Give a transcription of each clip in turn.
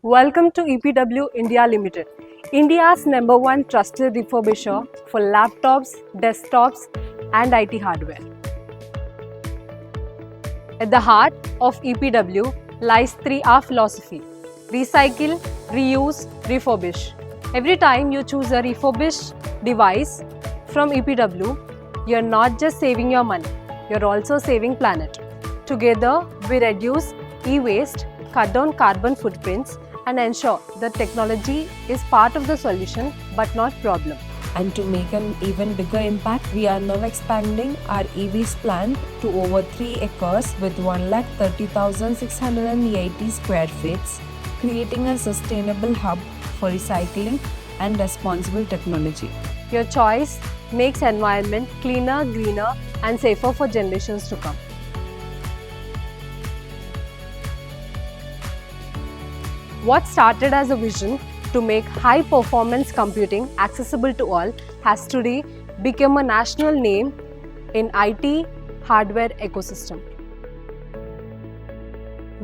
Welcome to EPW India Limited, India's #1 trusted refurbisher for laptops, desktops, and IT hardware. At the heart of EPW lies 3R philosophy: recycle, reuse, refurbish. Every time you choose a refurbished device from EPW, you're not just saving your money, you're also saving planet. Together, we reduce e-waste, cut down carbon footprints, and ensure that technology is part of the solution but not problem. And to make an even bigger impact, we are now expanding our EVs plant to over 3 acres with 1,30,680 square feet, creating a sustainable hub for recycling and responsible technology. Your choice makes environment cleaner, greener, and safer for generations to come. What started as a vision to make high-performance computing accessible to all has today become a national name in IT hardware ecosystem.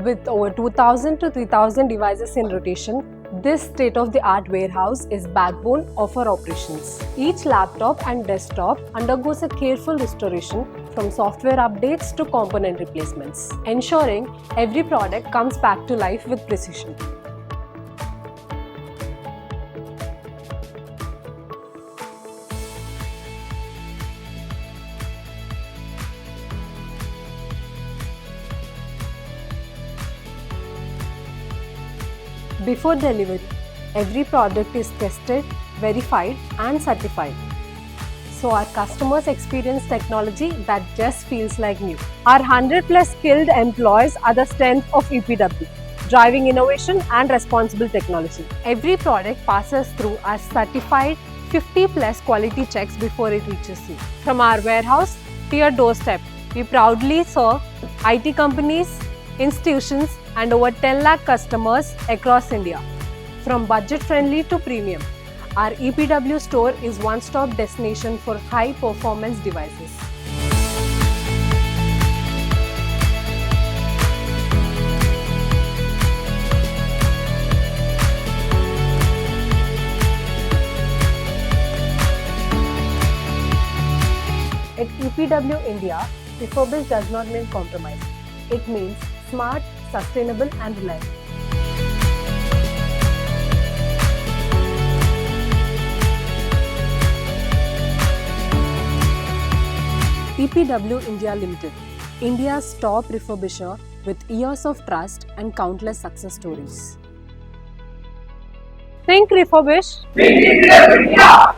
With over 2,000 to 3,000 devices in rotation, this state-of-the-art warehouse is backbone of our operations. Each laptop and desktop undergoes a careful restoration from software updates to component replacements, ensuring every product comes back to life with precision. Before delivery, every product is tested, verified, and certified, so our customers experience technology that just feels like new. Our 100+ skilled employees are the strength of EPW, driving innovation and responsible technology. Every product passes through our certified 50+ quality checks before it reaches you. From our warehouse to your doorstep, we proudly serve IT companies, institutions, and over 10 lakh customers across India. From budget-friendly to premium, our EPW store is one-stop destination for high-performance devices. At EPW India, refurbished does not mean compromise. It means smart, sustainable, and reliable. EPW India Limited, India's top refurbisher with years of trust and countless success stories. Think refurbish. Think India.